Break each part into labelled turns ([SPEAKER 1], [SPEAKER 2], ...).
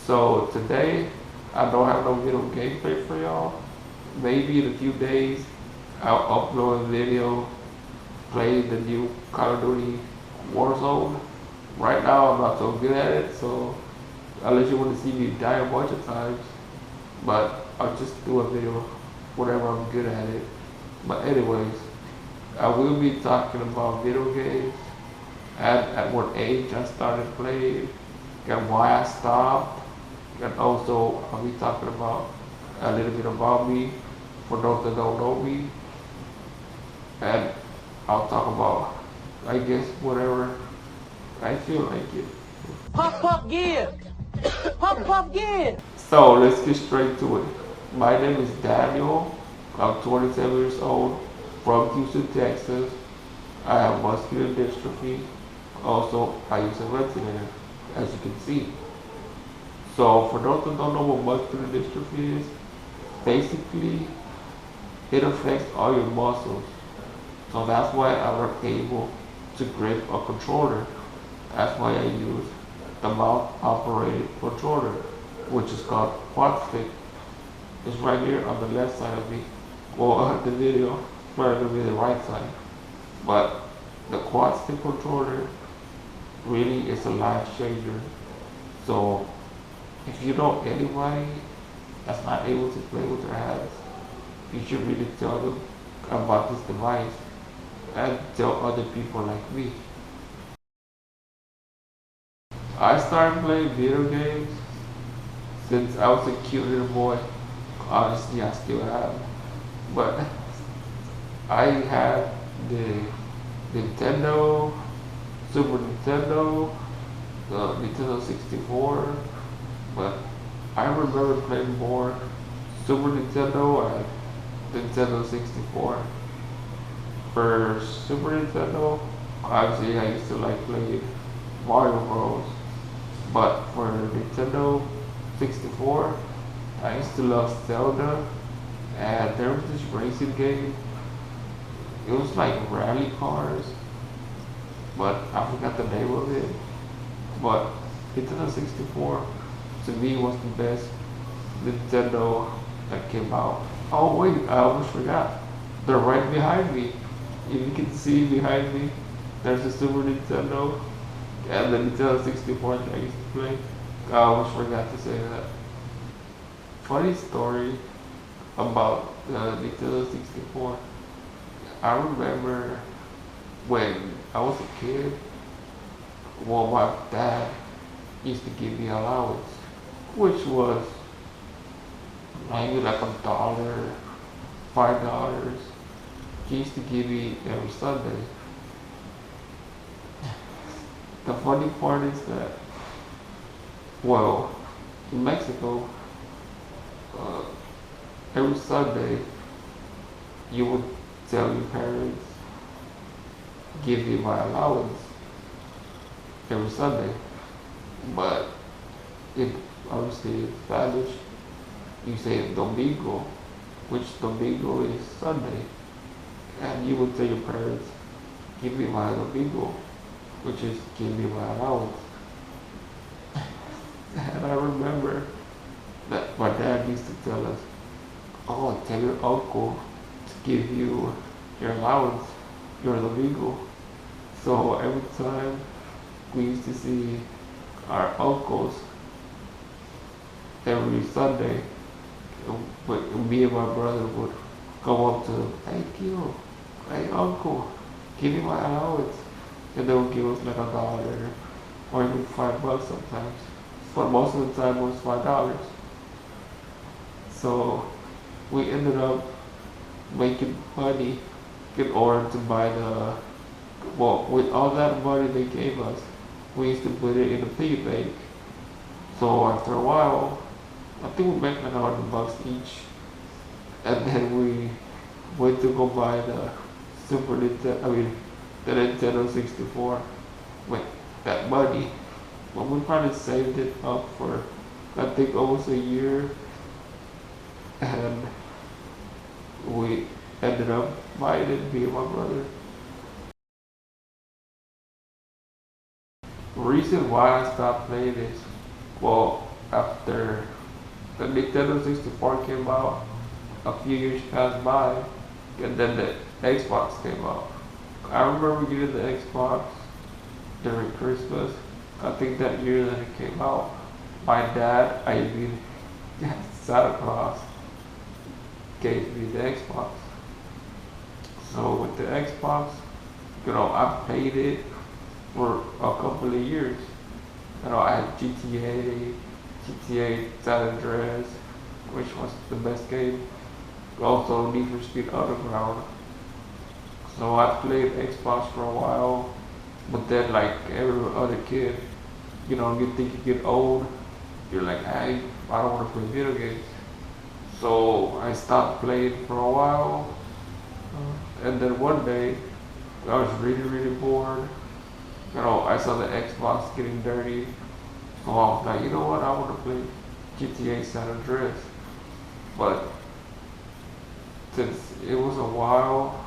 [SPEAKER 1] So today, I don't have no video gameplay for y'all. Maybe in a few days, I'll upload a video playing the new Call of Duty Warzone. Right now, I'm not so good at it, so unless you want to see me die a bunch of times, but I'll just do a video whenever I'm good at it. But anyways, I will be talking about video games at what age I started playing and why I stopped, and also I'll be talking about a little bit about me for those that don't know me, and I'll talk about, I guess, whatever I feel like it.
[SPEAKER 2] Pop gear! Pop gear!
[SPEAKER 1] So let's get straight to it. My name is Daniel. I'm 27 years old, from Houston, Texas. I have muscular dystrophy. Also, I use a ventilator, as you can see. So for those that don't know what muscular dystrophy is, basically it affects all your muscles. So that's why I'm not able to grip a controller. That's why I use the mouth operated controller, which is called Quadstick. It's right here on the left side of me. Well, the video, right going to be the right side. But the Quadstick controller really is a life changer. So if you know anybody that's not able to play with their hands, you should really tell them about this device and tell other people like me. I started playing video games since I was a cute little boy. Honestly, I still have. But I had the Nintendo, Super Nintendo, the Nintendo 64, but I remember playing more Super Nintendo and Nintendo 64. For Super Nintendo, obviously I used to like playing Mario Bros. But for Nintendo 64, I used to love Zelda, and there was this racing game. It was like rally cars, but I forgot the name of it. But Nintendo 64 to me was the best Nintendo that came out. Oh wait, I almost forgot. They're right behind me. If you can see behind me, there's the Super Nintendo and the Nintendo 64 that I used to play. I almost forgot to say that. Funny story about the Nintendo 64. I remember when I was a kid, well, my dad used to give me allowance, which was maybe like $1, $5. He used to give me every Sunday. The funny part is that, well, in Mexico, every Sunday you would tell your parents, give me my allowance every Sunday. But it obviously in Spanish, you say Domingo, which Domingo is Sunday. And you would tell your parents, give me my Domingo, which is give me my allowance. And I remember that my dad used to tell us, oh, tell your uncle to give you your allowance, your Domingo. So every time we used to see our uncles every Sunday, me and my brother would come up to them, hey Kilo, hey uncle, give me my allowance. And they would give us like $1 or even $5 sometimes. But most of the time it was $5. So we ended up making money in order to buy with all that money they gave us, we used to put it in a piggy bank. So after a while, I think we made like $100 each. And then we went to go buy the the Nintendo 64 with that money. But we probably saved it up for, I think, almost a year. And we ended up buying it, me and my brother. Reason why I stopped playing is, well, after the Nintendo 64 came out, a few years passed by, and then the Xbox came out. I remember getting the Xbox during Christmas. I think that year that it came out, my dad, I mean, Santa Claus, gave me the Xbox. So with the Xbox, I played it for a couple of years. I had GTA San Andreas, which was the best game. Also Need for Speed Underground. So I played Xbox for a while, but then like every other kid, you think you get old, you're like, hey, I don't want to play video games. So I stopped playing for a while, and then one day, I was really, really bored. I saw the Xbox getting dirty, so I was like, you know what, I want to play GTA San Andreas. But since it was a while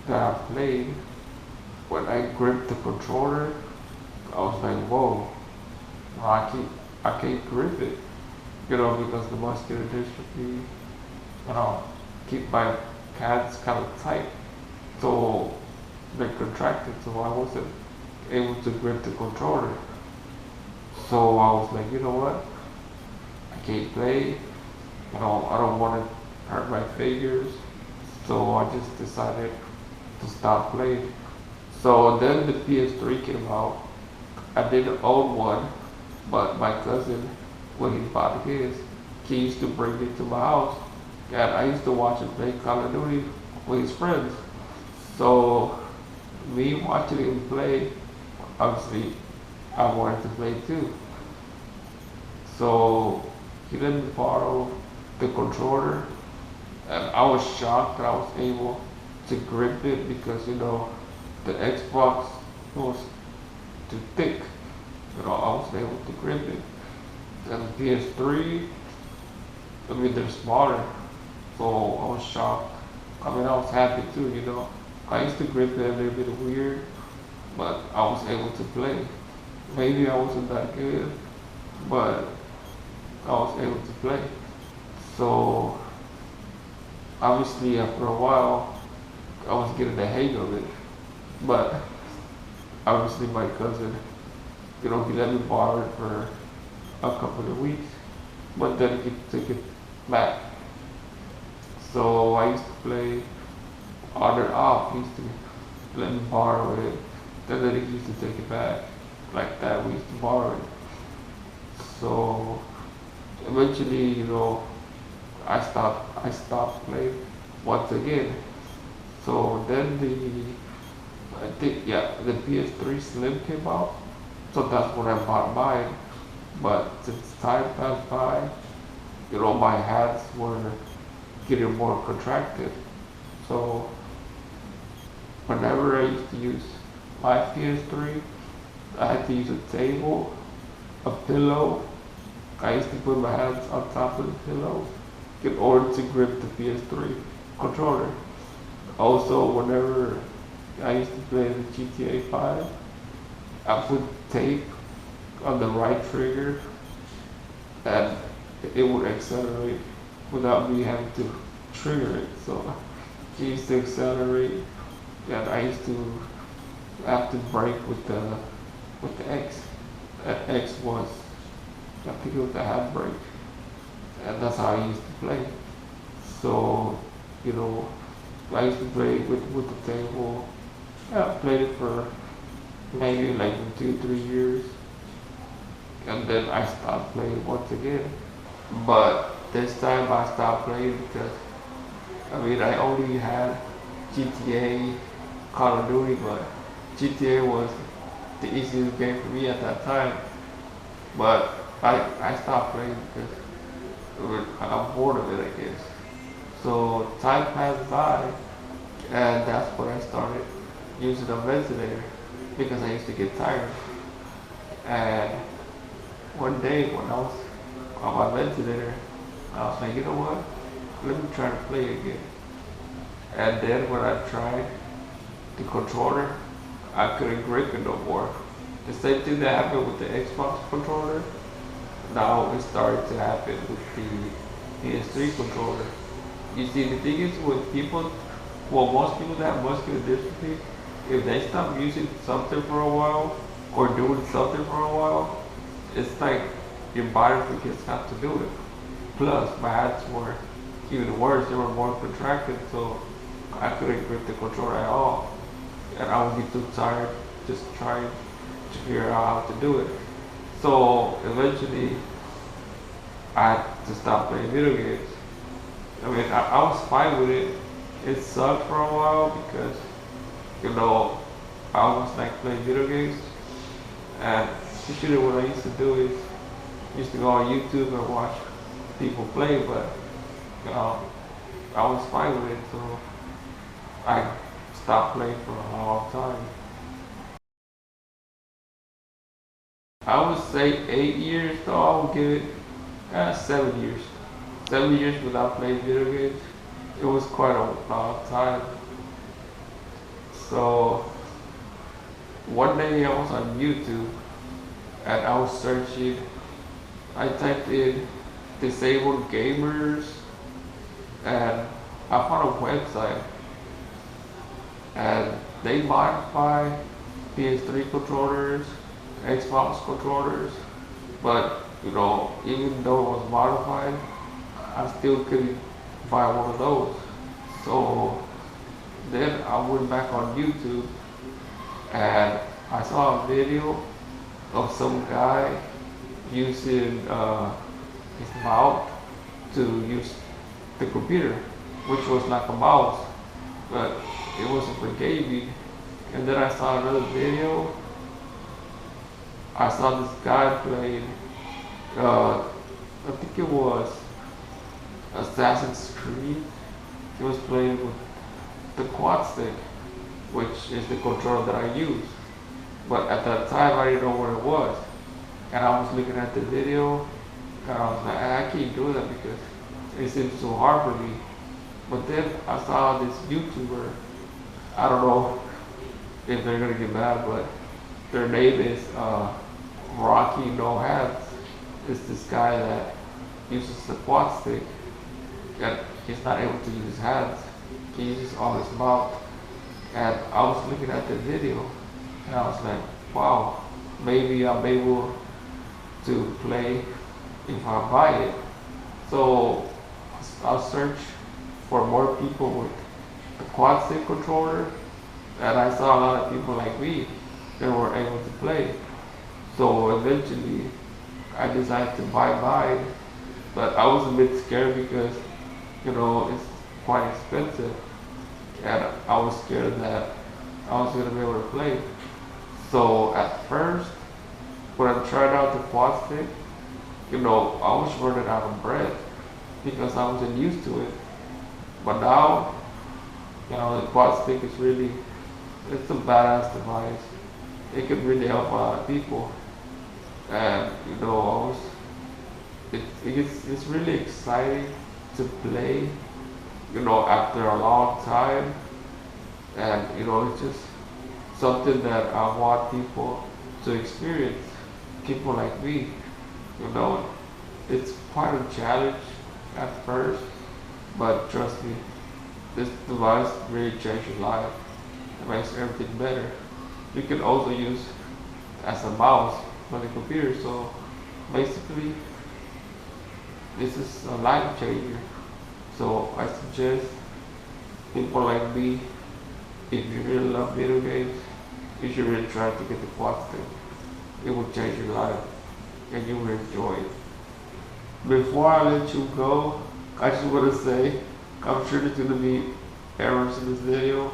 [SPEAKER 1] that I played, when I gripped the controller, I was like, whoa, I can't grip it, because the muscular dystrophy, keep my hands kind of tight, so they contracted, so I wasn't able to grip the controller. So I was like, you know what, I can't play, I don't want to hurt my fingers, so I just decided to stop playing. So then the PS3 came out. I didn't own one, but my cousin, when he bought his, he used to bring it to my house, and I used to watch him play Call of Duty with his friends. So me watching him play, obviously I wanted to play too. So he let me borrow the controller, and I was shocked that I was able to grip it because the Xbox was too thick. I was able to grip it. And the PS3, they're smaller, so I was shocked. I was happy too. I used to grip it a little bit weird, but I was able to play. Maybe I wasn't that good, but I was able to play. So obviously after a while, I was getting the hang of it. But obviously my cousin, he let me borrow it for a couple of weeks, but then he took it back. So I used to play on and off. He used to let me borrow it, then he used to take it back. Like that, we used to borrow it. So eventually, I stopped playing once again. So then the PS3 Slim came out. So that's when I bought mine. But since time passed by, my hands were getting more contracted. So whenever I used to use my PS3, I had to use a table, a pillow. I used to put my hands on top of the pillow in order to grip the PS3 controller. Also, whenever I used to play the GTA 5, I put tape on the right trigger and it would accelerate without me having to trigger it. So it used to accelerate, and I used to have to brake with the X. That X was, I think it was the handbrake, and that's how I used to play. So I used to play with the table. I played it for maybe like 2-3 years, and then I stopped playing once again. But this time I stopped playing because I only had GTA, Call of Duty, but GTA was the easiest game for me at that time. But I stopped playing because I'm bored of it, I guess. So time passed by, and that's when I started using a ventilator because I used to get tired. And one day when I was on my ventilator, I was like, you know what? Let me try to play again. And then when I tried the controller, I couldn't grip it no more. The same thing that happened with the Xbox controller, now it started to happen with the PS3 controller. You see, the thing is with people, well, most people that have muscular dystrophy, if they stop using something for a while or doing something for a while, it's like your body forgets not to do it. Plus, my hands were even worse; they were more contracted, so I couldn't grip the controller at all, and I would be too tired just trying to figure out how to do it. So eventually, I had to stop playing video games. I mean, I was fine with it. It sucked for a while because, you know, I almost like playing video games. And usually what I used to do is, used to go on YouTube and watch people play, but, you know, I was fine with it, so I stopped playing for a long time. I would say 8 years, though I would give it 7 years. 7 years without playing video games. It was quite a long time. So one day I was on YouTube and I was searching. I typed in disabled gamers and I found a website and they modify PS3 controllers, Xbox controllers, but you know, even though it was modified, I still couldn't buy one of those. So then I went back on YouTube and I saw a video of some guy using his mouth to use the computer, which was like a mouse, but it wasn't for gaming. And then I saw another video. I saw this guy playing, I think it was Assassin's Creed. He was playing with the Quadstick, which is the controller that I use. But at that time, I didn't know what it was. And I was looking at the video, and I was like, I can't do that because it seems so hard for me. But then I saw this YouTuber, I don't know if they're gonna get mad, but their name is Rocky No Hands. It's this guy that uses the quad stick, and he's not able to use his hands. He uses all his mouth. And I was looking at the video, and I was like, wow, maybe I'm able to play if I buy it. So I'll search for more people with the quad stick controller, and I saw a lot of people like me that were able to play. So eventually I decided to buy mine, but I was a bit scared because, you know, it's quite expensive, and I was scared that I was gonna be able to play. So at first, when I tried out the quad stick, you know, I was running out of breath because I wasn't used to it. But now, you know, the quad stick is really, it's a badass device. It can really help a lot of people. And, you know, it's really exciting to play, you know, after a long time. And, you know, it's just something that I want people to experience, people like me. You know, it's quite a challenge at first, but trust me, this device really changes your life. It makes everything better. You can also use as a mouse on the computer, so basically, this is a life changer. So I suggest people like me, if you really love video games, you should really try to get the Quadstick. It will change your life and you will enjoy it. Before I let you go, I just want to say, I'm sure there's going to be errors in this video.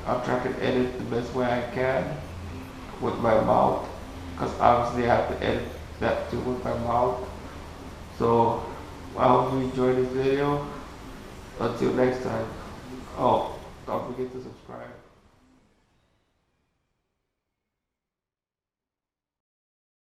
[SPEAKER 1] I'll try to edit the best way I can with my mouth, because obviously I have to edit that too with my mouth. So I hope you enjoyed this video. Until next time. Oh, don't forget to subscribe.